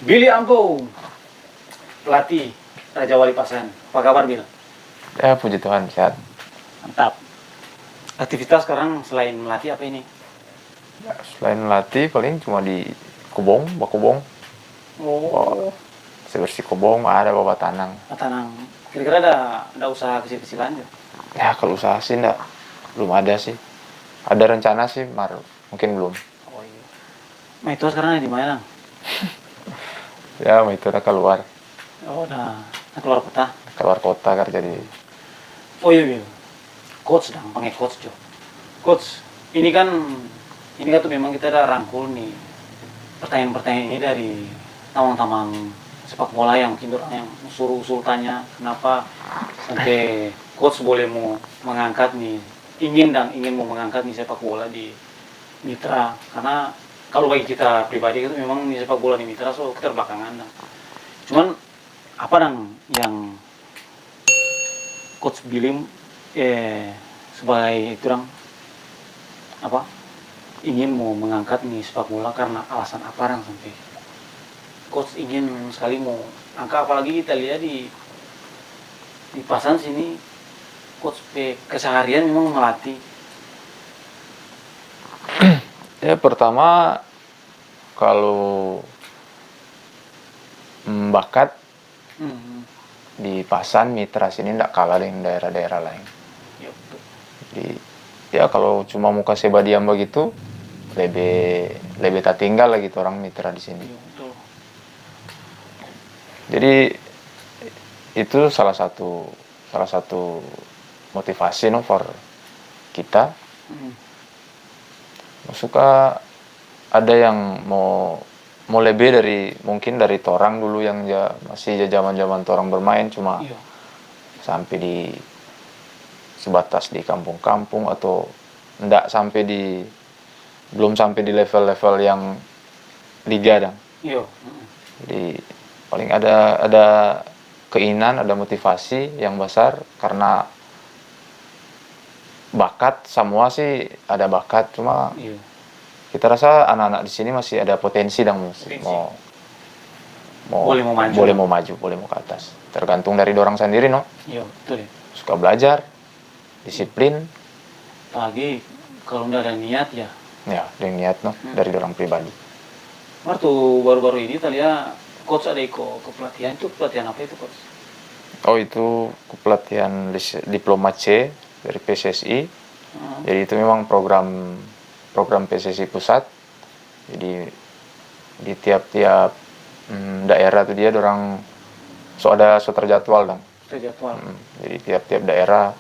Billy Angko, pelatih Raja Wali Pasan. Apa kabar, Bil? Ya, puji Tuhan, sehat. Mantap. Aktivitas sekarang selain melatih apa ini? Ya, selain melatih, paling cuma di kobong, bakobong. Oh, Bersih kobong, ada bawa tanang. tanang. Kira-kira ada usaha kecil-kecilan nggak? Ya, kalau usaha sih enggak, belum ada sih. Ada rencana sih, mungkin belum. Oh iya. Nah itu sekarang di mana? Ya, itu udah keluar Oh, udah keluar kota. kerja di. Oh iya, Bil. Coach dong, panggil coach Jo. Coach, ini kan tuh memang kita udah rangkul nih pertanyaan-pertanyaan ini dari tamang-tamang sepak bola yang mungkin orang yang usul tanya kenapa sampai coach boleh mau mengangkat nih ingin mau mengangkat nih sepak bola di Mitra, karena kalau bagi kita pribadi itu memang di sepak bola di Mitra so keterbelakangan dang. Cuman apa dang yang coach Bilim sebagai itu dang apa ingin mau mengangkat nih sepak bola karena alasan apa dang sampai coach ingin sekali mau angka, apalagi kita lihat di Pasan sini coach keseharian memang melatih. Ya, pertama kalau bakat di Pasan Mitra sini enggak kalah dengan daerah-daerah lain. Ya, betul. Jadi ya kalau cuma muka sebadiam begitu lebih tak tinggal lagi gitu orang Mitra di sini. Ya, betul. Jadi itu salah satu motivasi for kita. Suka ada yang mau lebih dari mungkin dari torang dulu yang masih zaman torang bermain cuma Iya. sampai di sebatas di kampung-kampung atau belum sampai di level-level yang liga dong. Iya. Jadi paling ada keinginan, ada motivasi yang besar karena bakat semua sih ada bakat, cuma Iya. kita rasa anak-anak di sini masih ada potensi dan boleh mau maju, boleh mau ke atas. Tergantung dari dorang sendiri, no. Iya, betul ya. Suka belajar, disiplin. Apalagi kalau nggak ada niat ya. Ya, dengan niat, no, dari dorang pribadi. Waktu baru-baru ini tadi ya coach ada ikut ke pelatihan, itu pelatihan apa itu coach? Oh, itu pelatihan diploma C dari PSSI. Jadi itu memang program PSSI pusat. Jadi di tiap-tiap daerah tuh dia dorang ada terjadwal dong. Terjadwal. Jadi tiap-tiap daerah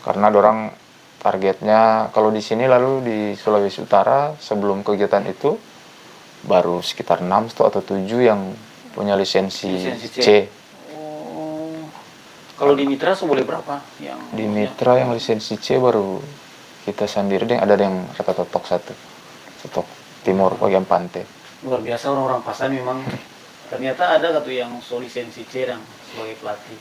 karena dorang targetnya kalau di sini lalu di Sulawesi Utara sebelum kegiatan itu baru sekitar 6 atau 7 yang punya lisensi C. Kalau di Mitra boleh berapa? Yang di Mitra yang lisensi C baru kita sendiri ada yang Rata-Totok Totok Timur bagian pantai. Luar biasa orang-orang Pasan memang ternyata ada tuh yang lisensi C dan sebagai pelatih.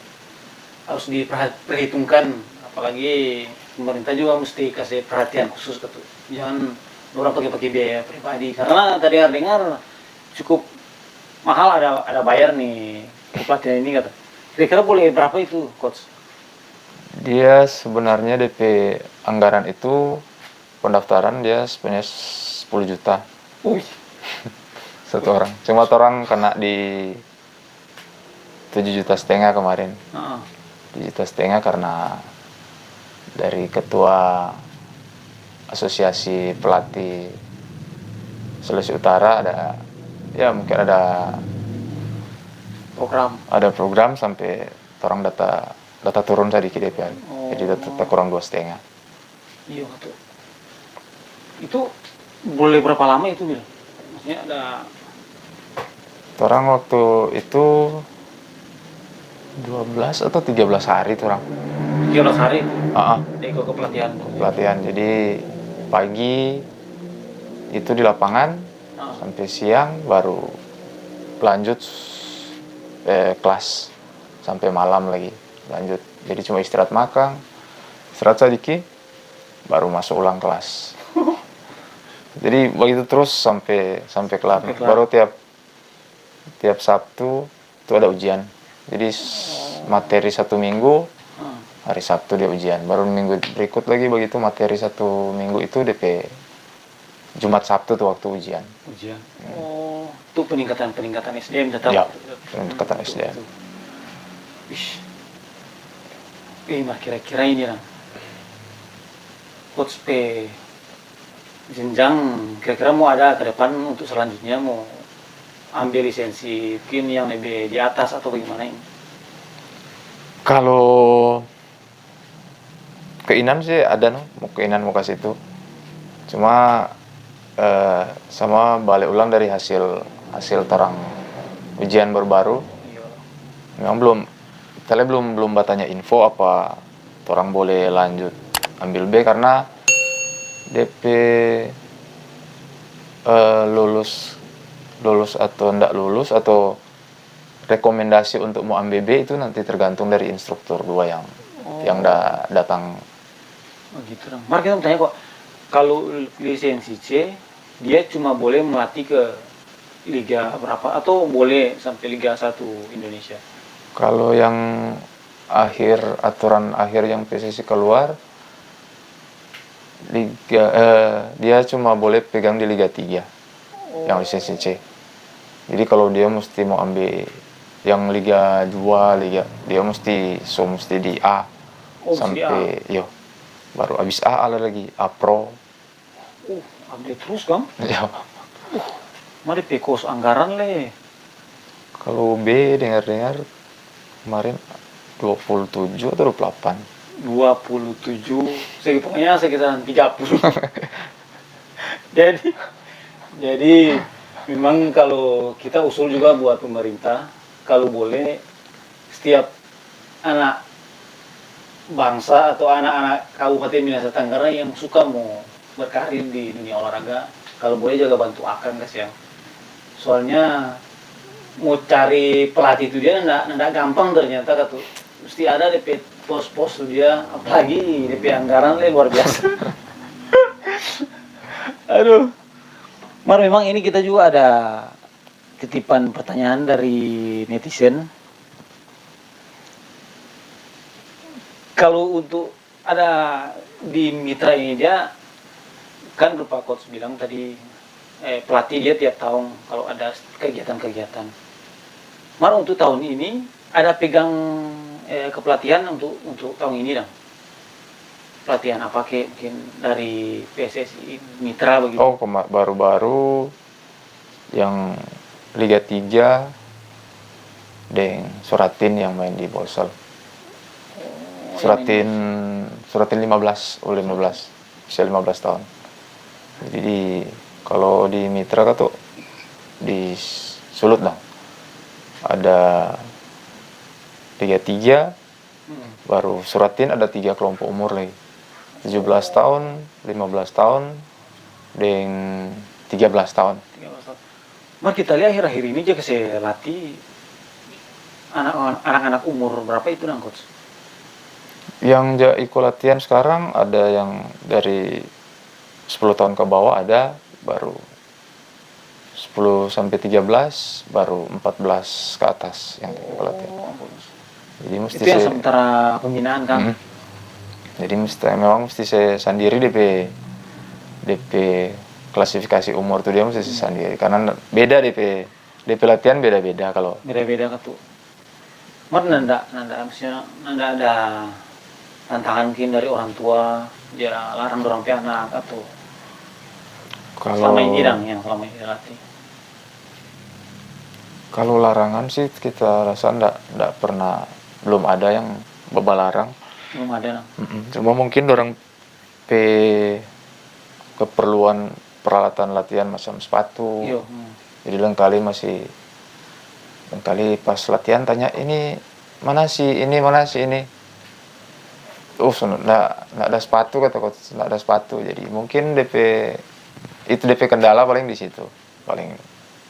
Harus diperhitungkan, apalagi pemerintah juga mesti kasih perhatian khusus gitu. Jangan orang pakai biaya pribadi, karena tadi dengar cukup mahal, ada bayar nih pelatihan ini kata. Kira-kira boleh berapa itu coach? Dia sebenarnya DP anggaran itu pendaftaran dia sebenarnya 10 juta. Satu orang. Cuma orang kena di 7,5 juta kemarin. 7,5 juta karena dari ketua asosiasi pelatih Sulawesi Utara mungkin ada program sampai orang data turun sedikit DP. Jadi data kurang 2,5. Iya betul. Itu boleh berapa lama itu Bil? Maksudnya ada orang waktu itu 12 atau 13 hari tuh orang. 13 hari? Ikut ke pelatihan. Pelatihan. Jadi pagi itu di lapangan sampai siang baru lanjut kelas sampai malam lagi lanjut. Jadi cuma istirahat makan, istirahat sedikit, baru masuk ulang kelas. Jadi begitu terus sampai kelar. Baru tiap tiap Sabtu itu ada ujian. Jadi materi 1 minggu, hari Sabtu dia ujian. Baru minggu berikut lagi begitu materi 1 minggu itu DP Jumat Sabtu tuh waktu ujian. Ujian. Oh, itu peningkatan SDM tetap. Ya, peningkatan SDM. Mah kira-kira ini lah. Coach P jenjang kira-kira mau ada ke depan untuk selanjutnya mau ambil lisensi mungkin yang lebih di atas atau bagaimana ini? Kalau keinginan sih ada mau keinginan mau ke situ. Cuma sama balik ulang dari hasil terang ujian baru-baru. Iya. Memang belum bertanya info apa orang boleh lanjut ambil B karena DP lulus atau enggak lulus atau rekomendasi untuk mau ambil B itu nanti tergantung dari instruktur dua yang datang. Oh gitu dong. Mar kita mau tanya kok, kalau lisensi C dia cuma boleh melatih ke liga berapa atau boleh sampai Liga 1 Indonesia? Kalau yang aturan akhir yang PSSI keluar dia cuma boleh pegang di Liga 3 yang lisensi C. Jadi kalau dia mesti mau ambil yang Liga 2 dia mesti di A sampai yo baru habis A ada lagi A Pro. Update terus kan? Ya. Mari pekos anggaran le. Kalau B dengar kemarin 27 atau 28. 27, pokoknya sekitaran 30. jadi memang kalau kita usul juga buat pemerintah, kalau boleh setiap anak bangsa atau anak-anak Kabupaten Minahasa Tenggara yang suka mau berkarir di dunia olahraga, kalau boleh jaga bantu akan guys ya. Soalnya mau cari pelatih itu dia nggak gampang ternyata kata mesti ada DP pos-pos dia, apalagi DP anggaran luar biasa. Aduh. Mar memang ini kita juga ada titipan pertanyaan dari netizen. Kalau untuk ada di mitra ini dia kan lupa coach bilang tadi pelatih dia tiap tahun kalau ada kegiatan-kegiatan. Mar untuk tahun ini ada pegang kepelatihan untuk tahun ini dong. Pelatihan apa mungkin dari PSSI mitra begitu? Oh, baru-baru yang Liga 3 Deng Suratin yang main di Bosel. Suratin 15 usia 15 tahun. Jadi kalau di mitra kan tuh di Sulut dong. Ada Liga 3 baru Suratin ada 3 kelompok umur lagi. 17 tahun, 15 tahun, dan 13 tahun. Mar kita lihat akhir-akhir ini aja saya latih anak-anak umur berapa itu nang coach? Yang ikut latihan sekarang ada yang dari 10 tahun ke bawah ada, baru 10 sampai 13, baru 14 ke atas yang ikut latihan. Jadi mesti itu yang sementara pembinaan kan? Jadi memang mesti saya sendiri DP klasifikasi umur tuh dia mesti saya sendiri karena beda DP latihan beda-beda kalau. Beda-beda kan tuh. Mar nanda maksudnya nanda ada tantangan mungkin dari orang tua dia larang dorong anak atau kalau selama ini yang selama ini latih. Kalau larangan sih kita rasa ndak pernah, belum ada yang bebalarang. Belum ada. Cuma mungkin orang keperluan peralatan latihan macam sepatu. Jadi lengkali pas latihan tanya ini mana sih ini. Nggak ada sepatu kata coach, nggak ada sepatu. Jadi mungkin DP kendala paling di situ, paling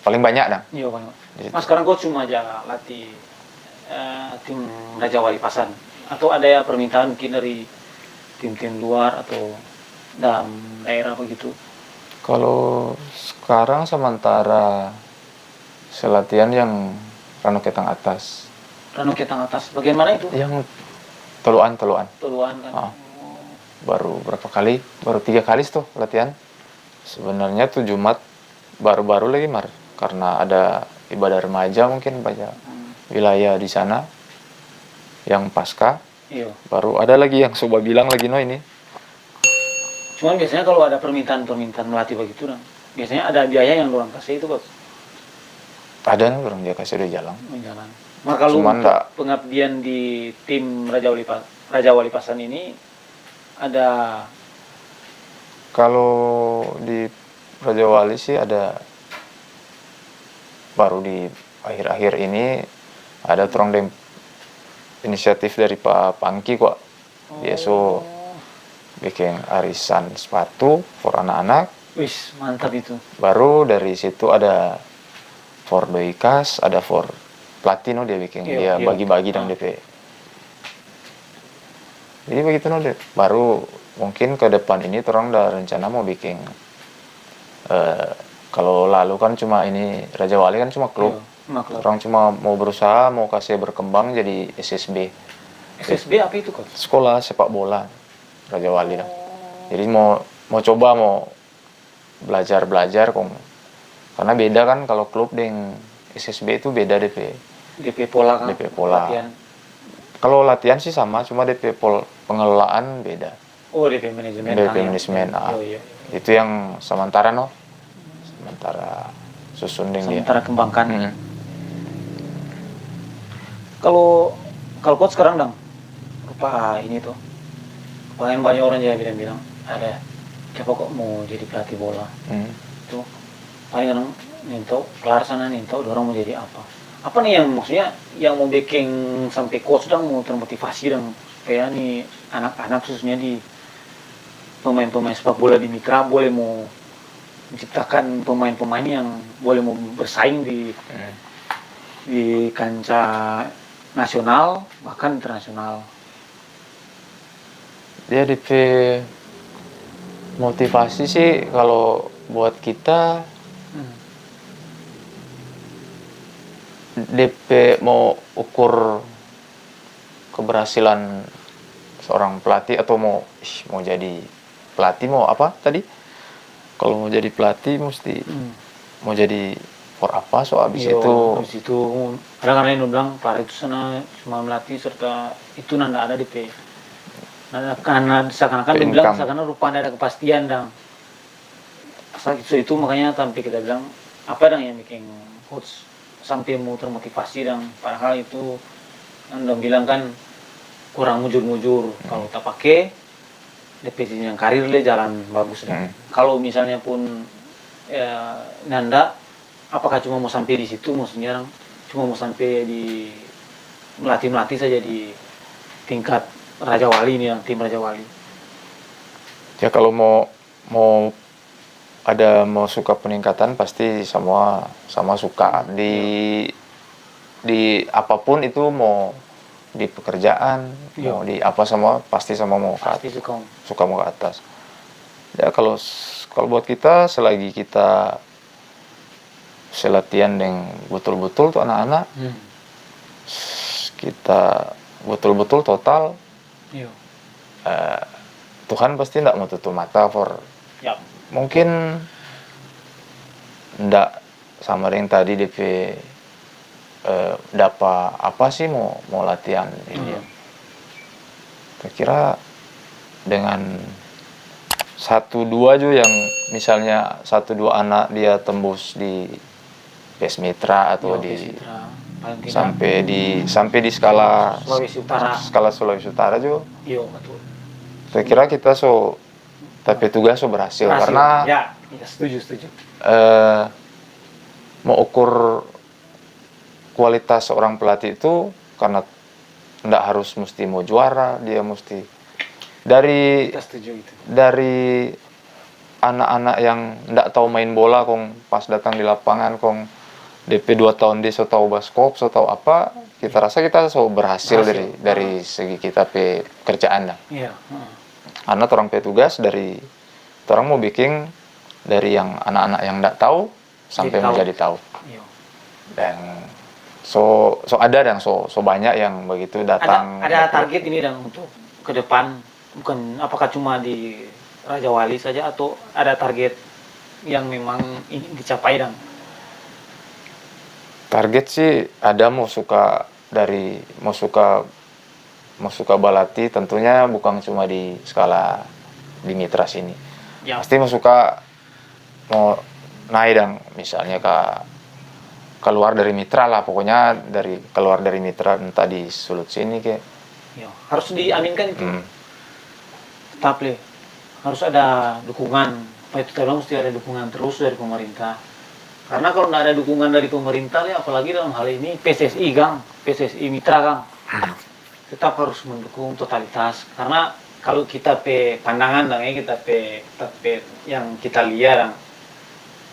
banyak dah. Iya Pak. Mas sekarang coach cuma aja latih tim Raja Wali Pasan atau ada ya permintaan mungkin dari tim-tim luar atau dalam daerah begitu? Kalau sekarang sementara Selatihan yang Ranu Ketang atas. Ranu Ketang atas. Bagian mana itu? Yang teluan. Tuluan Ah. kan. Baru berapa kali? Baru 3 kali tuh latihan. Sebenarnya tuh Jumat baru-baru lagi karena ada ibadah remaja mungkin banyak wilayah di sana yang pasca. Iya. Baru ada lagi yang coba bilang lagi ini. Cuman biasanya kalau ada permintaan melatih begitu dong. Biasanya ada biaya yang orang kasih itu, Coach. Ada nih orang dia kasih dia jalan. Menjalan. Maka kalau Cuman untuk pengabdian di tim Raja Wali Pasan ini ada, kalau di Raja Wali sih ada, baru di akhir-akhir ini ada terong inisiatif dari Pak Pangki kok. Dia so bikin arisan sepatu for anak-anak. wis mantap itu. Baru dari situ ada for doikas, ada for platino dia bikin. Dia Iya. bagi-bagi dan DP. Jadi begitu deh. Baru mungkin ke depan ini terang udah rencana mau bikin. Kalau lalu kan cuma ini Raja Wali kan cuma klub. Maklum. Orang cuma mau berusaha mau kasih berkembang jadi SSB. SSB apa itu, Coach? Sekolah sepak bola Raja Wali lah. Jadi mau coba mau belajar kong. Karena beda kan kalau klub dengan SSB itu beda DP pola kan. DP pola. Latihan. Kalau latihan sih sama, cuma DP pengelolaan beda. Oh, DP manajemen. DP manajemen. Iya. Itu yang sementara sementara susun dengan dia. Sementara kembangkan. Kalau Coach sekarang dong, rupa ini tuh. Paling banyak orang ya bilang ada siapa kok mau jadi pelatih bola. Itu paling kadang ninto kelar sana ninto orang mau jadi apa nih yang maksudnya yang mau bikin sampai coach dong mau termotivasi dong supaya nih anak-anak khususnya di pemain-pemain sepak bola di Mitra boleh mau menciptakan pemain-pemain yang boleh mau bersaing di kancah nasional bahkan internasional. Dia DP motivasi sih kalau buat kita DP mau ukur keberhasilan seorang pelatih atau mau jadi pelatih mau apa tadi? Kalau mau jadi pelatih mesti mau jadi for apa so abis itu kadang-kadang yang bilang pelatih itu sana cuma melatih serta itu nanda ada DP. Nah, karena seakan-akan dibilang seakan-akan rupanya ada kepastian dong. Asal itu makanya sampai kita bilang apa dong yang bikin coach sampai mau termotivasi dong. Padahal itu anda bilang kan kurang mujur-mujur. Kalau tak pakai DP yang karir le jalan bagus dong. Kalau misalnya pun nanda apakah cuma mau sampai di situ maksudnya dong? Cuma mau sampai di melatih saja di tingkat Raja Wali ini yang tim Raja Wali. Ya kalau mau suka peningkatan pasti sama suka di apapun itu mau di pekerjaan mau di apa sama pasti sama mau pasti suka mau ke atas. Ya kalau buat kita selagi kita selatihan dengan betul-betul tuh anak-anak kita betul-betul total. Tuhan pasti tidak mau tutup mata mungkin ndak sama yang tadi DP dapat apa sih mau latihan ini. Saya kira dengan 1-2 juga yang misalnya 1-2 anak dia tembus di PS Mitra atau sampai di skala Sulawesi Utara juga. Iya, betul. Saya kira kita tapi tugas berhasil karena ya setuju. Mau ukur kualitas seorang pelatih itu karena ndak harus mesti mau juara, dia mesti dari anak-anak yang ndak tahu main bola kong pas datang di lapangan kong DP 2 tahun dia so tahu baskop, so tahu apa, kita rasa kita berhasil dari segi kita pekerjaan dah. Iya. Karena orang petugas dari orang mau bikin dari yang anak-anak yang ndak tahu sampai menjadi tahu. Iya. Dan so ada dan so banyak yang begitu datang. Ada target ini dan untuk ke depan, bukan apakah cuma di Raja Wali saja atau ada target yang memang ingin dicapai dan Target sih ada, mau suka balati tentunya bukan cuma di skala di Mitra sini. ya Pasti mau suka mau naik dan misalnya keluar dari Mitra lah, pokoknya keluar dari Mitra entah di Sulut sini ke. ya, harus diaminkan itu. Hmm. Tetap Le, harus ada dukungan. Pak itu tolong mesti ada dukungan terus dari pemerintah. Karena kalau tidak ada dukungan dari pemerintah, ya, apalagi dalam hal ini PSSI, PSSI Mitra, tetap harus mendukung totalitas. Karena kalau kita pandangan, kita yang kita lihat,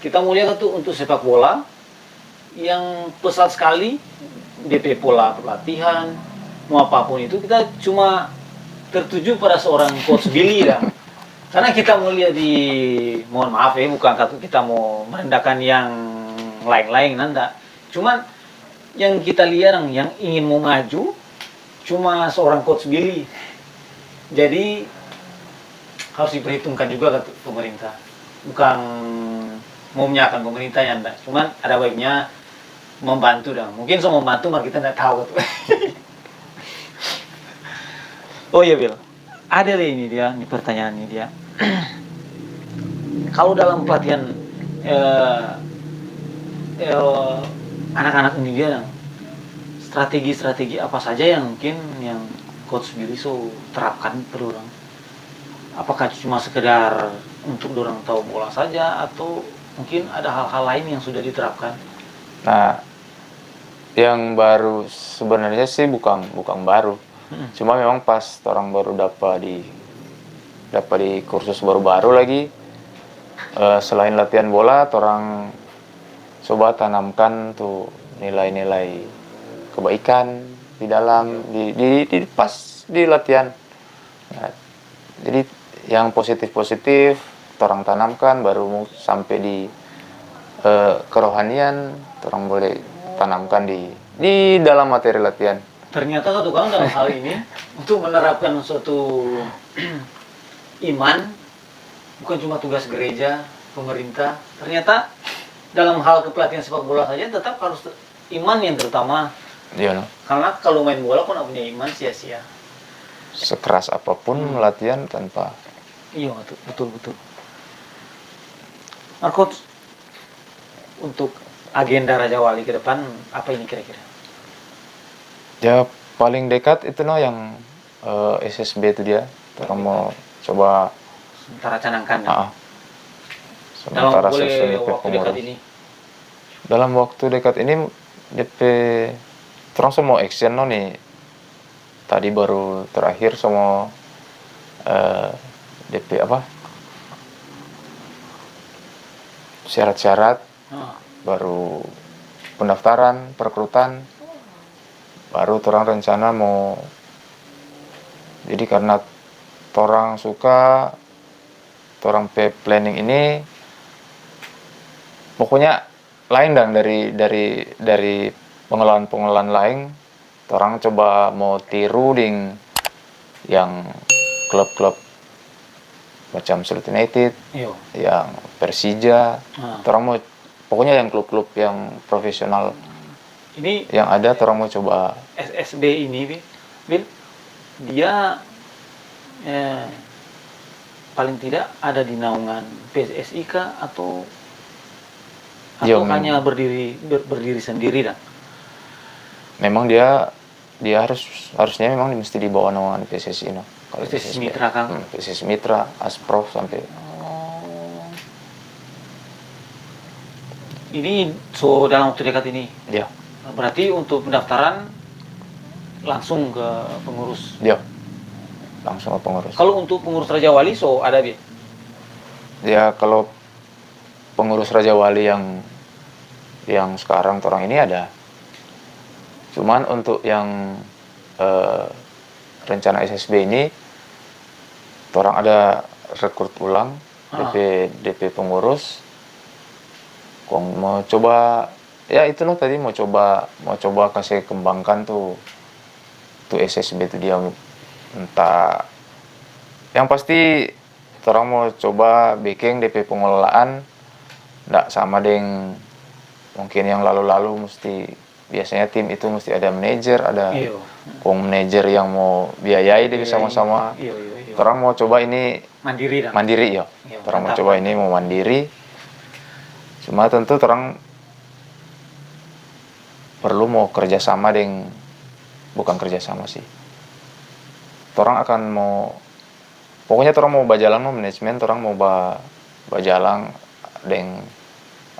kita mau lihat itu untuk sepak bola yang pesat sekali, DP pola pelatihan, mau apapun itu kita cuma tertuju pada seorang coach Billy Karena kita mau lihat mohon maaf ya, bukan kita mau merendahkan yang lain-lain, nanda. Cuman yang kita lihat yang ingin mau maju cuma seorang coach Billy. Jadi harus diperhitungkan juga ke pemerintah. Bukan mau menyalahkan pemerintah ya, nanda. Cuman ada baiknya membantu Mungkin semua membantu, maka kita tidak tahu. Oh iya Bill. Ada deh ini pertanyaan ini dia. Kalau dalam pelatihan anak-anak ini dia, strategi-strategi apa saja yang mungkin yang Coach Billy terapkan per orang? Apakah cuma sekedar untuk orang tahu bola saja atau mungkin ada hal-hal lain yang sudah diterapkan? Nah, yang baru sebenarnya sih bukan baru. Cuma memang pas orang baru dapat di kursus baru-baru lagi, selain latihan bola, orang coba tanamkan tuh nilai-nilai kebaikan di dalam di pas di latihan. Nah, jadi yang positif orang tanamkan, baru sampai di kerohanian orang boleh tanamkan di dalam materi latihan. Ternyata satu kali dalam hal ini untuk menerapkan suatu iman bukan cuma tugas gereja, pemerintah. Ternyata dalam hal kepelatihan sepak bola saja tetap harus iman yang terutama. Iya, no? Karena kalau main bola pun nggak punya iman sia-sia. Sekeras apapun latihan tanpa. Iya, betul. Marcos, untuk agenda Raja Wali ke depan apa ini kira-kira? Ya paling dekat itu yang SSB itu dia. Orang mau coba sementara canangkan. Sementara dalam DP waktu dekat ini. Dalam waktu dekat ini DP terus semua action nih. Tadi baru terakhir semua DP apa? Syarat-syarat, baru pendaftaran, perekrutan, baru orang rencana mau. Jadi karena orang suka, orang planning ini, pokoknya lain dari pengelolaan lain. Orang coba mau tiru yang klub-klub macam Sulut United, yang Persija. Orang mau pokoknya yang klub-klub yang profesional ini yang ada, orang mau coba. SSB ini Bill, dia paling tidak ada di naungan PSSI kah atau hanya berdiri sendiri dan? Memang dia harusnya memang mesti di bawah naungan PSSI Kalau PSSI Mitra kan? PSSI Mitra, Asprof sampai. Ini dalam waktu dekat ini. Iya. Berarti untuk pendaftaran langsung ke pengurus. Iya. Langsung ke pengurus. Kalau untuk pengurus Raja Wali ada Bi? Ya kalau pengurus Raja Wali yang sekarang orang ini ada. Cuman untuk yang rencana SSB ini orang ada rekrut ulang DP pengurus. Kong mau coba ya itu loh tadi mau coba kasih kembangkan tuh SSB tuh dia, entah yang pasti orang mau coba bikin DP pengelolaan nggak sama dengan mungkin yang lalu-lalu. Mesti biasanya tim itu mesti ada manajer, ada Iya. manajer yang mau biayai deh sama-sama. Iya, iya, iya. Orang mau coba ini Mandiri dah. mandiri ya. Iya, Orang mau mantap. coba ini mau mandiri. Cuma tentu orang perlu mau kerjasama dengan, bukan kerjasama sih. Orang akan mau, pokoknya orang mau bajalang mau manajemen, orang mau bajalang dengan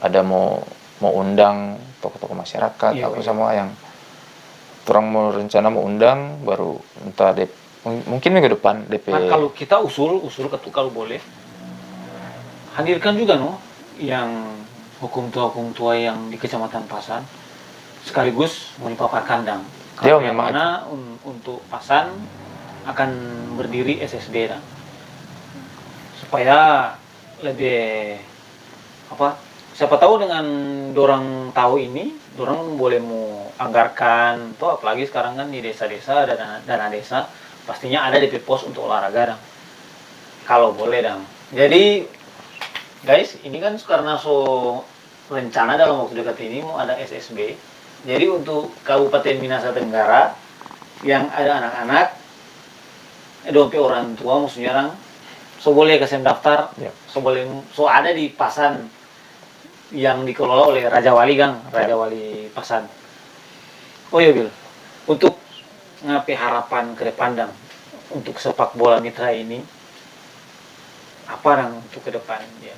ada mau undang tokoh-tokoh masyarakat Iya, apa iya. sama yang orang mau rencana mau undang baru entah mungkin minggu depan DP. Nah, kalau kita usul ketua kalau boleh hadirkan juga yang hukum tua yang di Kecamatan Pasan sekaligus menipapar kandang. Dia Kalau yang memang mana untuk Pasan akan berdiri SSB dah. Supaya lebih siapa tahu dengan dorang tahu ini, dorang boleh mau anggarkan tuh, apalagi sekarang kan di desa-desa ada dana desa, pastinya ada DP pos untuk olahraga dong. Kalau boleh dong. Jadi guys, ini kan karena rencana dalam waktu dekat ini mau ada SSB. Jadi untuk Kabupaten Minahasa Tenggara yang ada anak-anak, dompe orang tua maksudnya orang, boleh kasih daftar, Yep. boleh ada di Pasan yang dikelola oleh Raja Wali Gang, Raja Wali Pasan. Oh iya Bil, untuk ngapain harapan ke depan dang untuk sepak bola mitra ini apa dang untuk ke depan ya?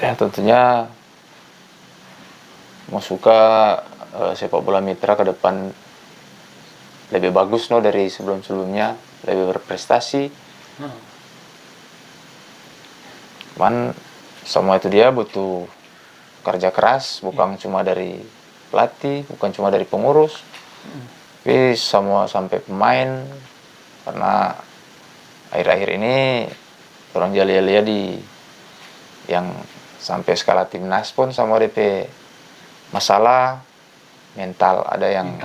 Ya tentunya mau suka sepak bola mitra ke depan lebih bagus dari sebelum-sebelumnya, lebih berprestasi. Cuman semua itu dia butuh kerja keras, bukan cuma dari pelatih, bukan cuma dari pengurus, tapi semua sampai pemain. Karena akhir-akhir ini orang lihat di yang sampai skala timnas pun sama DP masalah mental. Ada yang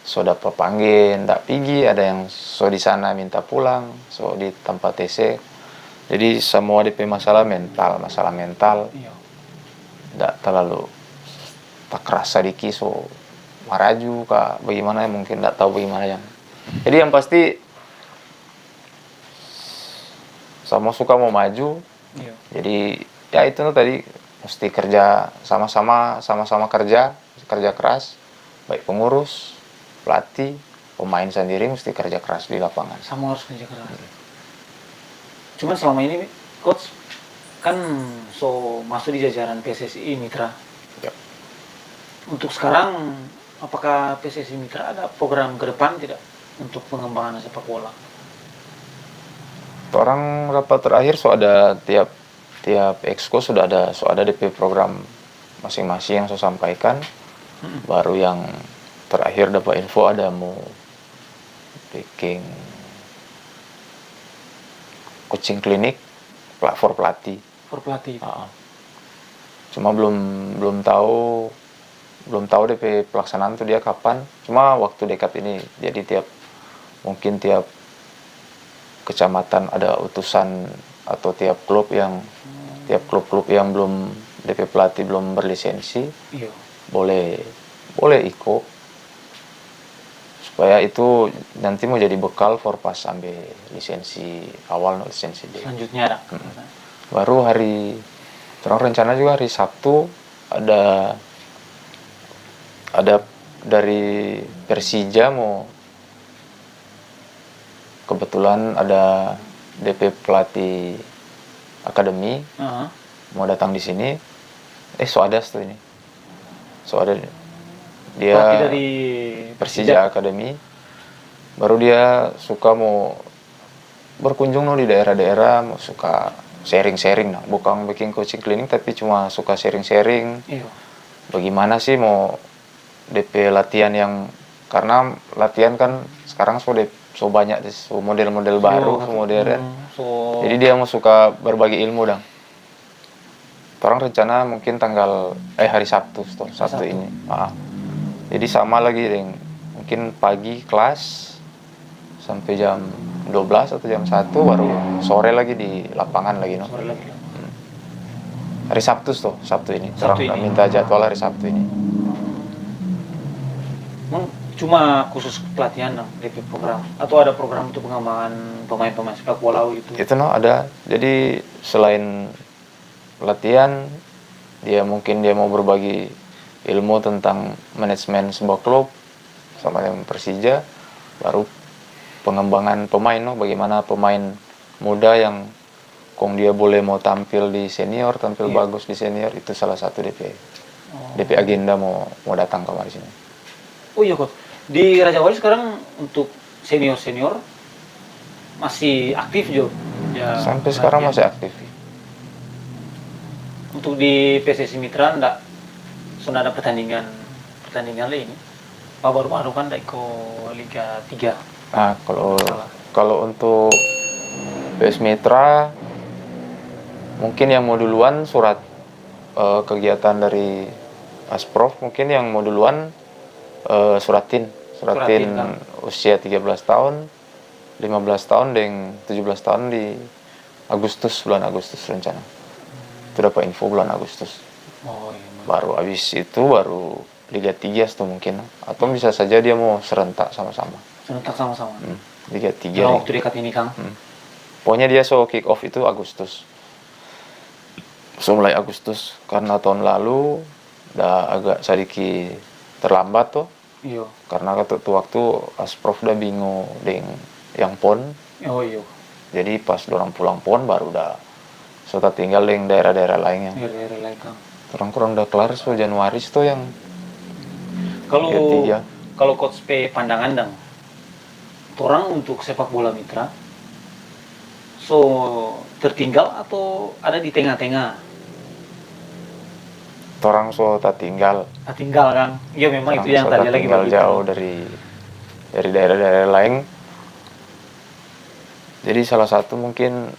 sudah pepanggil ndak pergi, ada yang di sana minta pulang, di tempat TC. Jadi semua DP masalah mental ndak terlalu tak kerasa diki maraju kah bagaimana, mungkin ndak tahu bagaimana yang. Jadi yang pasti sama suka mau maju. Iya. Jadi ya itu tadi mesti kerja sama-sama kerja keras, baik pengurus, pelatih, pemain sendiri mesti kerja keras di lapangan. Sama harus kerja keras. Cuman selama ini coach kan masuk di jajaran PSSI Mitra. Ya. Untuk sekarang apakah PSSI Mitra ada program ke depan tidak untuk pengembangan sepak bola? Orang rapat terakhir ada tiap exco sudah ada DP program masing-masing yang saya sampaikan. Baru yang terakhir dapat info ada mau bikin coaching klinik for pelatih. Cuma belum tahu DP pelaksanaan tuh dia kapan. Cuma waktu dekat ini. Jadi mungkin tiap kecamatan ada utusan atau tiap klub yang belum DP pelatih belum berlisensi. Iya. boleh ikut supaya itu nanti mau jadi bekal for pas ambil lisensi awal, lisensi D. Selanjutnya ada. Baru terang rencana juga hari Sabtu ada dari Persija kebetulan ada DP pelatih akademi mau datang di sini. Ada dia pelatih dari Persija Akademi. Baru dia suka mau berkunjung di daerah-daerah, mau suka sharing-sharing bukan bikin coaching klinik tapi cuma suka sharing-sharing. Iya. Bagaimana sih mau DP latihan yang, karena latihan kan sekarang banyak model-model baru, modern. Jadi dia mau suka berbagi ilmu Orang rencana mungkin hari Sabtu tuh, Sabtu Sabtu. ini. Jadi sama lagi deng. Mungkin pagi kelas sampai jam 12 atau jam 1 baru sore lagi di lapangan lagi no. Sore lagi. Hari Sabtu tuh, Sabtu ini. Sabtu Orang ini. minta jadwal hari Sabtu ini. Cuma khusus pelatihan dong, DP program atau ada program untuk pengembangan pemain-pemain sepak bola gitu? Itu no ada. Jadi selain latihan, dia mau berbagi ilmu tentang manajemen sebuah klub sama yang Persija, baru pengembangan pemain no, bagaimana pemain muda yang dia boleh mau tampil di senior, tampil bagus di senior, itu salah satu DP agenda mau datang kemarin sini. Oh iya, Coach. Di Raja Wali sekarang untuk senior masih aktif Jo? Ya, sampai sekarang masih aktif. Untuk di PSSI Mitra sudah ada pertandingan lagi ini. Baru-baru kan ke Liga 3. Nah, kalau untuk PS Mitra mungkin yang mau duluan surat kegiatan dari Asprof, mungkin yang mau duluan suratin kan? Usia 13 tahun, 15 tahun dan 17 tahun di bulan Agustus rencana. Itu dapat info bulan Agustus. Oh, iya. Baru habis itu baru Liga 3 tuh mungkin, atau bisa saja dia mau serentak sama-sama. Liga 3 waktu dekat ini Kang. Pokoknya dia kick off itu Agustus. Mulai Agustus, karena tahun lalu udah agak sedikit terlambat tuh. Iya. Karena waktu Asprof udah bingung dengan yang PON. Oh iya. Jadi pas orang pulang PON baru udah sudah tinggal di daerah-daerah lain yang. Daerah lain Kang. Kurang udah kelar Januari tuh yang. Kalau Coach P pandangan dong. Orang untuk sepak bola mitra tertinggal atau ada di tengah-tengah? Orang tertinggal Kan? Iya memang itu yang tadi lagi tinggal jauh dari daerah-daerah lain. Jadi salah satu mungkin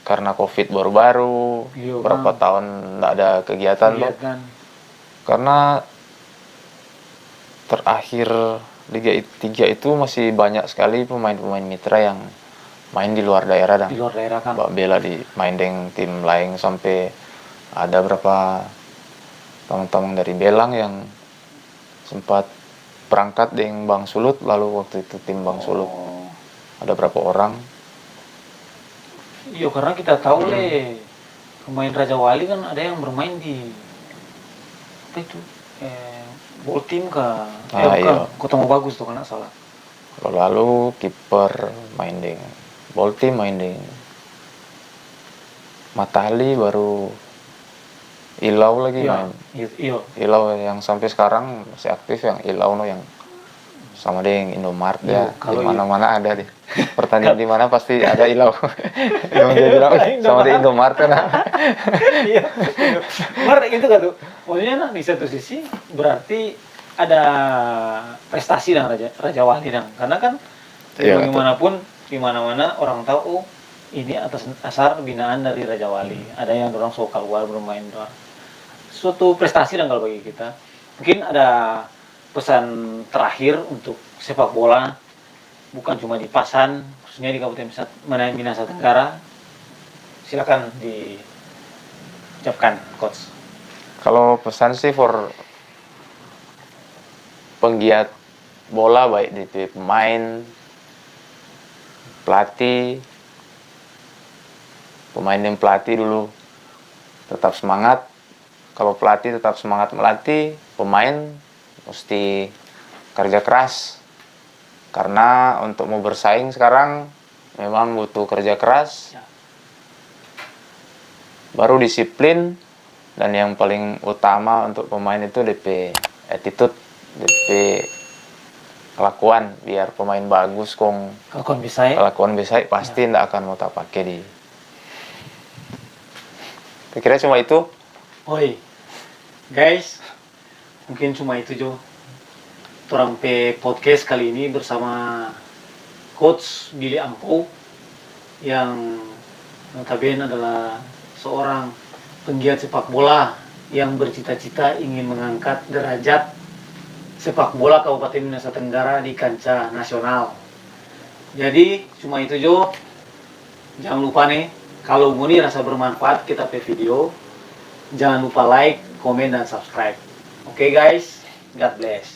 karena COVID baru-baru, berapa tahun nggak ada kegiatan loh. Karena terakhir Liga 3 itu masih banyak sekali pemain-pemain mitra yang main di luar daerah Di luar daerah kan. Bela main dengan tim lain, sampai ada berapa teman-teman dari Belang yang sempat berangkat dengan Bang Sulut, lalu waktu itu tim Bang Sulut ada berapa orang. Iya, karena kita tahu pemain Raja Wali kan ada yang bermain di apa itu Boltim Kota Mau Bagus tuh kan salah. Lalu kiper main dengan Boltim, main dengan Matali, baru Ilau lagi main. Iya. Ilau yang sampai sekarang masih aktif, yang Ilau yang sama dengan Indomart ya. Di mana-mana ada deh. Pertandingan di mana pasti ada Ilau. Yang dia bilang sama di Indomart kan. Iya. Benar gitu kan tuh. Maksudnya di satu sisi berarti ada prestasi dan Raja Wali karena kan bagaimanapun di mana-mana orang tahu ini atas dasar binaan dari Raja Wali. Ada yang orang keluar bermain doang. Suatu prestasi kalau bagi kita. Mungkin ada pesan terakhir untuk sepak bola, bukan cuma di Pasan, khususnya di Kabupaten Minahasa Tenggara. Silakan diucapkan, Coach. Kalau pesan sih for penggiat bola, baik di pemain, pelatih, pemain dan pelatih dulu tetap semangat. Kalau pelatih tetap semangat melatih, pemain mesti kerja keras. Karena untuk mau bersaing sekarang memang butuh kerja keras. Baru disiplin, dan yang paling utama untuk pemain itu DP attitude, DP kelakuan. Biar pemain bagus kelakuan bisa pasti ndak akan mau tak pakai di. Kira-kira cuma itu. Oi, guys, mungkin cuma itu Jo. Orang podcast kali ini bersama Coach Billy Ampo yang notabene adalah seorang penggiat sepak bola yang bercita-cita ingin mengangkat derajat sepak bola Kabupaten Nusa Tenggara di kancah nasional. Jadi cuma itu Jo. Jangan lupa nih, kalau Muni rasa bermanfaat kita pe video, jangan lupa like, komen, dan subscribe. Oke guys, God bless.